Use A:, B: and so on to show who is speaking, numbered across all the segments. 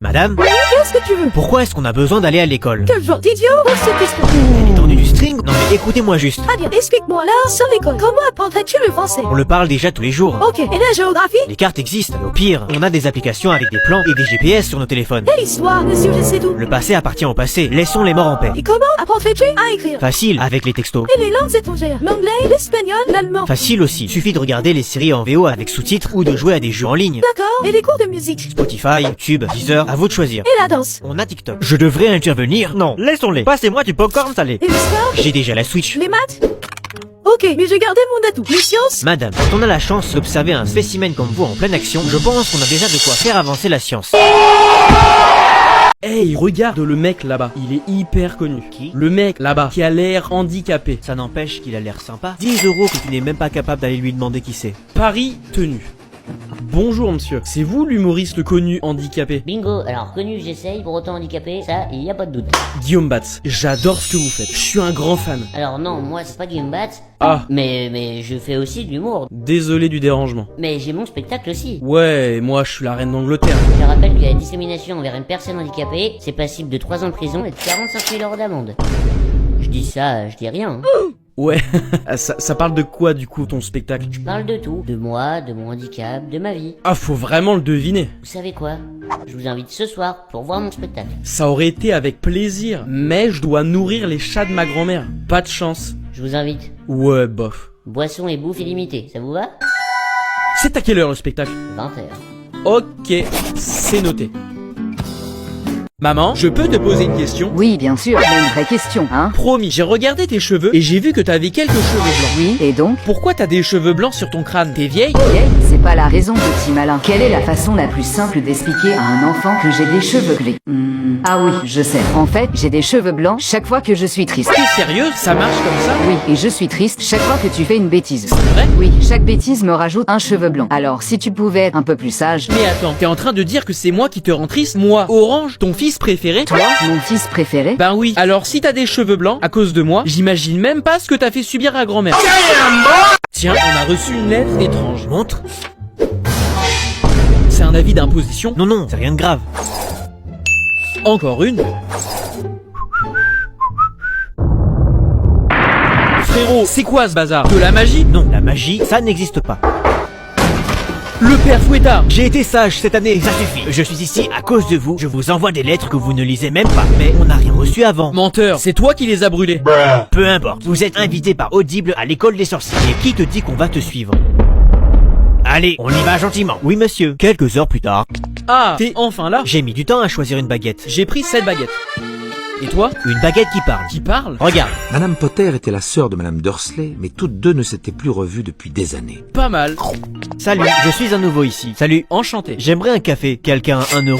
A: Madame,
B: Qu'est-ce que tu veux?
A: pourquoi est-ce qu'on a besoin d'aller à l'école?
B: Quel genre d'idiot? Pose cette question.
A: L'étendue du string? Non mais écoutez-moi juste.
B: Ah bien, explique-moi là, sans l'école, comment apprendrais-tu le français?
A: On le parle déjà tous les jours.
B: Ok, et la géographie?
A: Les cartes existent, au pire, on a des applications avec des plans et des GPS sur nos téléphones.
B: Et l'histoire, monsieur, je sais tout.
A: Le passé appartient au passé, laissons les morts en paix.
B: Et comment apprendrais-tu à écrire?
A: Facile, avec les textos.
B: Et les langues étrangères? L'anglais, l'espagnol, l'allemand?
A: Facile aussi, suffit de regarder les séries en VO avec sous-titres ou de jouer à des jeux en ligne.
B: D'accord. Et les cours de musique?
A: Spotify, YouTube, Deezer, à vous de choisir.
B: Et la danse?
A: On a TikTok. Je devrais intervenir? Non, laissons-les. Passez-moi du popcorn salé.
B: Et le sport?
A: J'ai déjà la Switch.
B: Les maths? Ok, mais j'ai gardé mon atout. Les sciences?
A: Madame, quand on a la chance d'observer un spécimen comme vous en pleine action, je pense qu'on a déjà de quoi faire avancer la science.
C: Hey, regarde le mec là-bas, il est hyper connu.
A: Qui?
C: Le mec là-bas, qui a l'air handicapé.
A: Ça n'empêche qu'il a l'air sympa. 10 € que tu n'es même pas capable d'aller lui demander qui c'est.
C: Paris tenu. Bonjour monsieur, c'est vous l'humoriste connu handicapé?
D: Bingo, alors connu j'essaye, pour autant handicapé, ça y a pas de doute.
C: Guillaume Batz, j'adore ce que vous faites, je suis un grand fan.
D: Alors non, moi c'est pas Guillaume Batz,
C: Ah,
D: mais je fais aussi de l'humour.
C: désolé du dérangement.
D: Mais j'ai mon spectacle aussi.
C: Ouais, moi je suis la reine d'Angleterre.
D: Je rappelle que la discrimination envers une personne handicapée, c'est passible de 3 ans de prison et de 45 000 € d'amende. Je dis ça, je dis rien. Hein.
C: Ouais, ça parle de quoi du coup ton spectacle?
D: Je parle de tout, de moi, de mon handicap, de ma vie.
C: Ah, faut vraiment le deviner.
D: Vous savez quoi? Je vous invite ce soir pour voir mon spectacle.
C: Ça aurait été avec plaisir, mais je dois nourrir les chats de ma grand-mère. Pas de chance.
D: Je vous invite.
C: Ouais, bof.
D: Boisson et bouffe illimitée, ça vous va?
C: C'est à quelle heure le spectacle?
D: 20h.
C: Ok, c'est noté. Maman, je peux te poser une question?
E: Oui, bien sûr, mais une vraie question, hein?
C: Promis, j'ai regardé tes cheveux et j'ai vu que t'avais quelques cheveux blancs.
E: Oui, et donc?
C: Pourquoi t'as des cheveux blancs sur ton crâne? T'es vieille?
E: Vieille, c'est pas la raison, petit malin. Quelle est la façon la plus simple d'expliquer à un enfant que j'ai des cheveux gris? Ah oui, je sais. En fait, j'ai des cheveux blancs chaque fois que je suis triste.
C: T'es sérieuse? Ça marche comme ça?
E: Oui, et je suis triste chaque fois que tu fais une bêtise.
C: C'est vrai?
E: Oui, chaque bêtise me rajoute un cheveu blanc. Alors, si tu pouvais être un peu plus sage...
C: Mais attends, t'es en train de dire que c'est moi qui te rend triste? Moi, Orange, ton fils préféré?
E: Toi, mon fils préféré?
C: Ben oui, alors si t'as des cheveux blancs, à cause de moi, j'imagine même pas ce que t'as fait subir à grand-mère. Tiens, on a reçu une lettre étrange.
A: Montre?
C: C'est un avis d'imposition?
A: Non, non, c'est rien de grave.
C: Encore une? Frérot, c'est quoi ce bazar? De la magie?
A: Non, la magie, ça n'existe pas.
C: Le père Fouettard!
A: J'ai été sage cette année, ça suffit. Je suis ici à cause de vous. Je vous envoie des lettres que vous ne lisez même pas. Mais on n'a rien reçu avant.
C: Menteur, c'est toi qui les as brûlés.
A: Peu importe. Vous êtes invité par Audible à l'école des sorciers. Et qui te dit qu'on va te suivre? Allez, on y va gentiment. Oui, monsieur. Quelques heures plus tard.
C: Ah, t'es enfin là?
A: J'ai mis du temps à choisir une baguette.
C: J'ai pris 7 baguettes. Et toi?
A: Une baguette qui parle.
C: Qui parle?
A: Regarde.
F: Madame Potter était la sœur de Madame Dursley, mais toutes deux ne s'étaient plus revues depuis des années.
C: Pas mal.
A: Salut, je suis un nouveau ici. Salut.
C: Enchanté.
A: J'aimerais un café. Quelqu'un a 1 €? Non,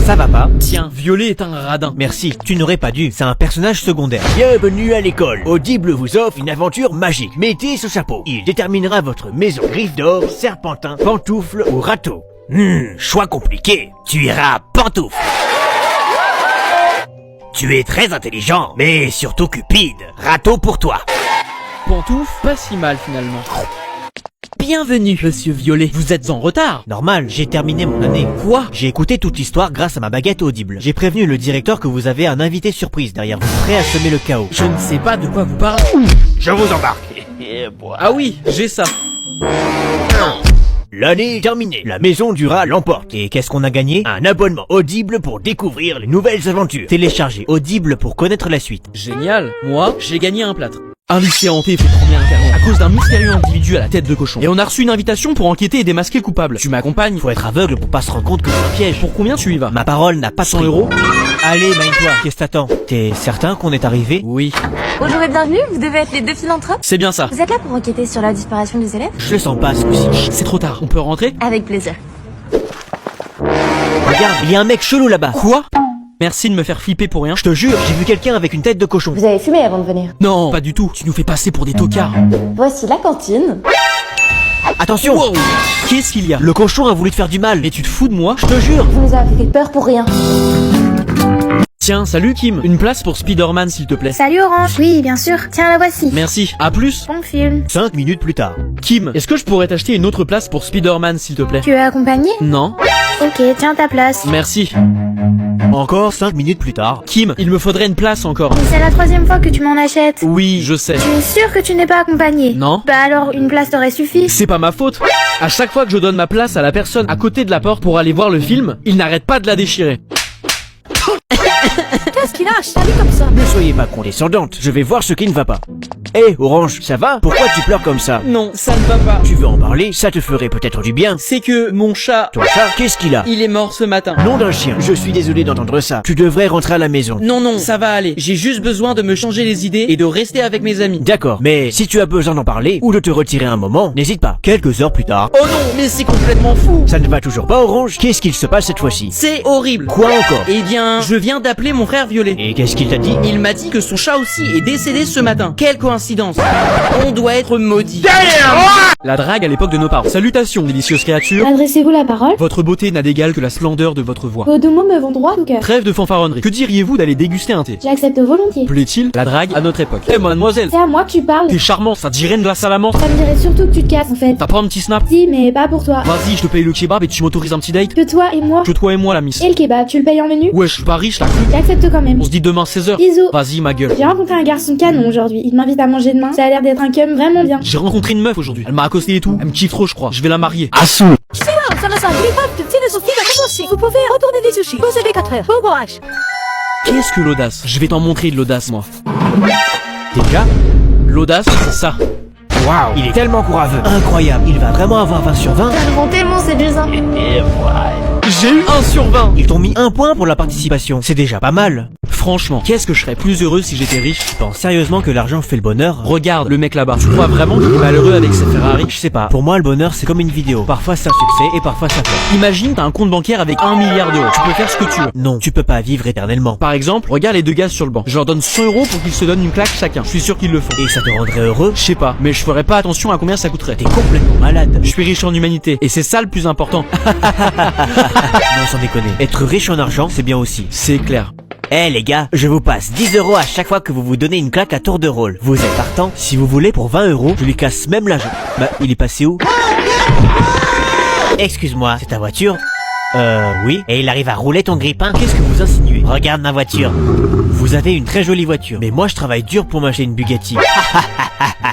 A: ça va pas.
C: Tiens, Violet est un radin.
A: Merci, tu n'aurais pas dû, c'est un personnage secondaire. Bienvenue à l'école. Audible vous offre une aventure magique. Mettez ce chapeau. Il déterminera votre maison. Gryffondor, serpentin, pantoufle ou râteau. Choix compliqué. Tu iras pantoufle. Tu es très intelligent, mais surtout cupide. Râteau pour toi.
C: Pantouf, pas si mal finalement. Bienvenue, monsieur Violet. Vous êtes en retard.
A: Normal, j'ai terminé mon année.
C: Quoi?
A: J'ai écouté toute l'histoire grâce à ma baguette Audible. J'ai prévenu le directeur que vous avez un invité surprise derrière vous, prêt à semer le chaos.
C: Je ne sais pas de quoi vous parlez.
A: Je vous embarque.
C: Ah oui, j'ai ça.
A: L'année est terminée, la maison du rat l'emporte. Et qu'est-ce qu'on a gagné? Un abonnement Audible pour découvrir les nouvelles aventures. Téléchargez Audible pour connaître la suite.
C: Génial. Moi, j'ai gagné un plâtre. Un lycée hanté fait trembler un canon à cause d'un mystérieux individu à la tête de cochon. Et on a reçu une invitation pour enquêter et démasquer le coupable. Tu m'accompagnes?
A: Faut être aveugle pour pas se rendre compte que c'est un piège.
C: Pour combien tu y vas?
A: Ma parole n'a pas de
C: 100
A: prix.
C: €?
A: Allez, magne-toi. Qu'est-ce que t'attends? T'es certain qu'on est arrivé?
C: Oui.
G: Bonjour et bienvenue, vous devez être les 2 philanthropes.
C: C'est bien ça.
G: Vous êtes là pour enquêter sur la disparition des élèves?
A: Je le sens pas ce coup-ci.
C: Chut, c'est trop tard. On peut rentrer?
G: Avec plaisir.
A: Regarde, il y a un mec chelou là-bas.
C: Quoi? Merci de me faire flipper pour rien.
A: Je te jure, j'ai vu quelqu'un avec une tête de cochon.
G: Vous avez fumé avant de venir.
C: Non, pas du tout. Tu nous fais passer pour des tocards.
G: Voici la cantine.
A: Attention!
C: Wow. Qu'est-ce qu'il y a?
A: Le cochon a voulu te faire du mal.
C: Mais tu te fous de moi?
A: Je te jure!
G: Vous nous avez fait peur pour rien.
C: Tiens, salut Kim. Une place pour Spider-Man s'il te plaît.
H: Salut Orange. Oui, bien sûr. Tiens, la voici.
C: Merci. À plus.
H: Bon film.
A: 5 minutes plus tard.
C: Kim, est-ce que je pourrais t'acheter une autre place pour Spider-Man s'il te plaît?
H: Tu es accompagné?
C: Non.
H: Ok, tiens ta place.
C: Merci.
A: Encore 5 minutes plus tard.
C: Kim, il me faudrait une place encore.
H: Mais c'est la 3e fois que tu m'en achètes.
C: Oui, je sais.
H: Tu es sûr que tu n'es pas accompagné?
C: Non.
H: Bah alors, une place t'aurait suffi.
C: C'est pas ma faute. À chaque fois que je donne ma place à la personne à côté de la porte pour aller voir le film, il n'arrête pas de la déchirer.
B: Qu'est-ce qu'il a acheté comme ça?
A: Ne soyez pas condescendante, je vais voir ce qui ne va pas. Hé, Orange, ça va? Pourquoi tu pleures comme ça?
C: Non, ça ne va pas.
A: Tu veux en parler? Ça te ferait peut-être du bien.
C: C'est que mon chat,
A: Ton chat, qu'est-ce qu'il a?
C: il est mort ce matin.
A: Nom d'un chien. Je suis désolé d'entendre ça. Tu devrais rentrer à la maison.
C: Non, ça va aller. J'ai juste besoin de me changer les idées et de rester avec mes amis.
A: D'accord, mais si tu as besoin d'en parler ou de te retirer un moment, n'hésite pas. Quelques heures plus tard.
C: Oh non, mais c'est complètement fou.
A: Ça ne va toujours pas, Orange? Qu'est-ce qu'il se passe cette fois-ci?
C: C'est horrible.
A: Quoi encore?
C: Eh bien, je viens d'appeler mon frère Violet.
A: Et qu'est-ce qu'il t'a dit?
C: Il m'a dit que son chat aussi est décédé ce matin. Quelle coïncidence. On doit être maudit. La drague à l'époque de nos parents. Salutations, délicieuses créatures.
G: Adressez-vous la parole.
C: Votre beauté n'a d'égal que la splendeur de votre voix.
G: Vos deux mots me vont droit au cœur.
C: Trêve de fanfaronnerie. Que diriez-vous d'aller déguster un thé?
G: J'accepte volontiers.
C: Plaît-il la drague à notre époque? Eh mademoiselle,
G: C'est à moi que tu parles.
C: t'es charmant, ça te dirait de la salamande.
G: Ça me dirait surtout que tu te casses en fait.
C: T'as pas un petit snap?
G: Si, mais pas pour toi.
C: Vas-y, je te paye le kebab et tu m'autorises un petit date?
G: Que toi et moi.
C: Que toi et moi la miss.
G: Et le kebab, tu le payes en menu?
C: Ouais, je suis pas riche, la cru.
G: J'accepte quand même.
C: On se dit demain 16h.
G: Bisous.
C: Vas-y ma gueule.
G: J'ai rencontré un garçon canon aujourd'hui. Il m'invite à manger demain. Ça a l'air d'être un cum vraiment bien.
C: J'ai rencontré une meuf aujourd'hui. Elle m'a accosté et tout. Elle me kiffe trop, je crois. Je vais la marier.
A: Assou.
B: Ça ne s'arrive pas. Le philosophie va commencer. Vous pouvez retourner des sushis. Vous avez 4 heures. Bon courage.
C: Qu'est-ce que l'audace? Je vais t'en montrer de l'audace, moi.
A: Déjà?
C: L'audace, c'est ça.
A: Waouh, il est tellement courageux. Incroyable, il va vraiment avoir 20 sur 20.
G: Ça me rend tellement séduisant.
C: J'ai eu 1 sur 20.
A: Ils t'ont mis 1 point pour la participation. C'est déjà pas mal.
C: Franchement, qu'est-ce que je serais plus heureux si j'étais riche?
A: Tu penses sérieusement que l'argent fait le bonheur?
C: Regarde le mec là-bas. Tu crois vraiment qu'il est malheureux avec sa Ferrari?
A: Je sais pas. Pour moi, le bonheur, c'est comme une vidéo. Parfois, c'est un succès et parfois, ça fait.
C: Imagine, t'as un compte bancaire avec 1 milliard d'euros. Tu peux faire ce que tu veux.
A: Non, tu peux pas vivre éternellement.
C: Par exemple, regarde les deux gars sur le banc. Je leur donne 100 euros pour qu'ils se donnent une claque chacun. Je suis sûr qu'ils le font.
A: Et ça te rendrait heureux?
C: Je sais pas, mais je ferais pas attention à combien ça coûterait.
A: T'es complètement malade.
C: Je suis riche en humanité, et c'est ça le plus important.
A: Non, sans déconner. Être riche en argent, c'est bien aussi.
C: C'est clair.
A: Eh les gars, je vous passe 10 euros à chaque fois que vous vous donnez une claque à tour de rôle. Vous êtes partant? Si vous voulez, pour 20 euros, je lui casse même la jambe. Bah, il est passé où? Excuse-moi, c'est ta voiture? Oui. Et il arrive à rouler ton grippin? Qu'est-ce que vous insinuez? Regarde ma voiture. Vous avez une très jolie voiture. Mais moi, je travaille dur pour m'acheter une Bugatti.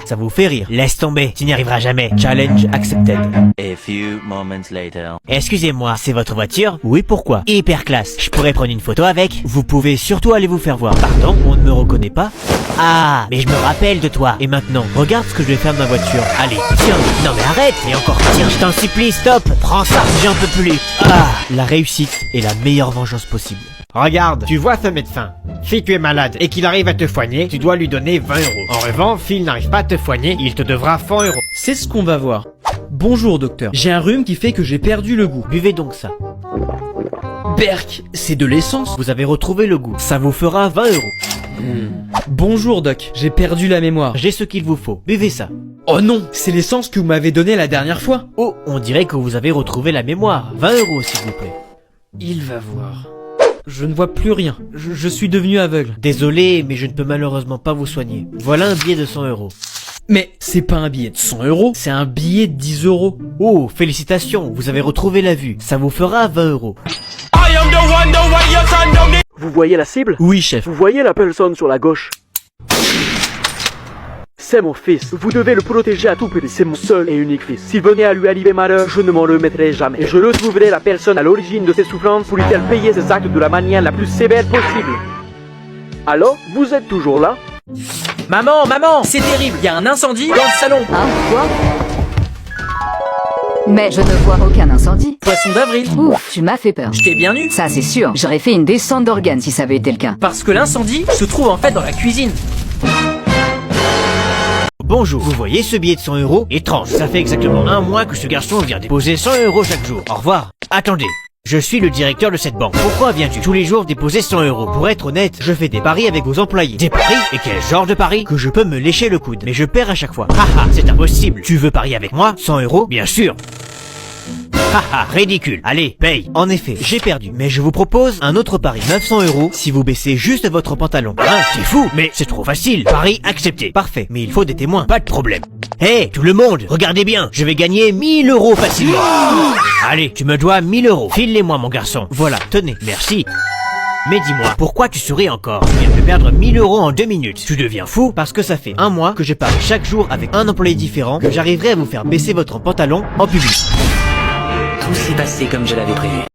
A: Ça vous fait rire. Laisse tomber, tu n'y arriveras jamais. Challenge accepted.
I: A few moments later.
A: Excusez-moi, c'est votre voiture? Oui, pourquoi? Hyper classe. Je pourrais prendre une photo avec? Vous pouvez surtout aller vous faire voir. Pardon, on ne me reconnaît pas? Ah, mais je me rappelle de toi. Et maintenant, regarde ce que je vais faire de ma voiture. Allez, tiens. Non mais arrête. Et encore, tiens, je t'en supplie, stop. Prends ça, j'en peux plus. Ah, la réussite est la meilleure vengeance possible.
J: Regarde, tu vois ce médecin. Si tu es malade et qu'il arrive à te soigner, tu dois lui donner 20 euros. En revanche, s'il n'arrive pas à te soigner, il te devra 100 euros.
C: C'est ce qu'on va voir. Bonjour docteur. J'ai un rhume qui fait que j'ai perdu le goût.
A: Buvez donc ça.
C: Berk, c'est de l'essence.
A: Vous avez retrouvé le goût. Ça vous fera 20 euros.
C: Bonjour doc, j'ai perdu la mémoire.
A: J'ai ce qu'il vous faut. Buvez ça.
C: Oh non, c'est l'essence que vous m'avez donnée la dernière fois.
A: Oh, on dirait que vous avez retrouvé la mémoire. 20 euros s'il vous plaît.
C: Il va voir. Je ne vois plus rien. Je suis devenu aveugle.
A: Désolé, mais je ne peux malheureusement pas vous soigner. Voilà un billet de 100 euros.
C: Mais c'est pas un billet de 100 euros, c'est un billet de 10 euros.
A: Oh, félicitations, vous avez retrouvé la vue. Ça vous fera 20 euros.
K: Vous voyez la cible?
C: Oui, chef.
K: Vous voyez la personne sur la gauche? C'est mon fils. Vous devez le protéger à tout prix. C'est mon seul et unique fils. S'il venait à lui arriver malheur, je ne m'en remettrai jamais. Et je retrouverai la personne à l'origine de ses souffrances pour lui faire payer ses actes de la manière la plus sévère possible. Alors, vous êtes toujours là?
C: Maman, c'est terrible, il y a un incendie dans le salon.
E: Hein? Quoi? Mais je ne vois aucun incendie.
C: Poisson d'avril.
E: Ouf, tu m'as fait peur.
C: Je t'ai bien eu.
E: Ça c'est sûr, j'aurais fait une descente d'organes si ça avait été le cas.
C: Parce que l'incendie se trouve en fait dans la cuisine.
A: Bonjour, vous voyez ce billet de 100 euros? Étrange, ça fait exactement un mois que ce garçon vient déposer 100 euros chaque jour. Au revoir. Attendez, je suis le directeur de cette banque. Pourquoi viens-tu tous les jours déposer 100 euros? Pour être honnête, je fais des paris avec vos employés. Des paris? Et quel genre de paris? Que je peux me lécher le coude. Mais je perds à chaque fois. Haha, c'est impossible. Tu veux parier avec moi? 100 euros? Bien sûr. Haha, ridicule. Allez, paye. En effet, j'ai perdu. Mais je vous propose un autre pari. 900 € si vous baissez juste votre pantalon. Hein, t'es fou? Mais c'est trop facile. Pari accepté. Parfait. Mais il faut des témoins. Pas de problème. Hé, tout le monde, regardez bien. Je vais gagner 1000 € facilement. Allez, tu me dois 1000 €. File-les-moi, mon garçon. Voilà, tenez. Merci. Mais dis-moi, pourquoi tu souris encore? Tu viens de perdre 1000 € en 2 minutes. Tu deviens fou? Parce que ça fait un mois que je parie chaque jour avec un employé différent que j'arriverai à vous faire baisser votre pantalon en public.
L: Tout s'est passé comme je l'avais prévu.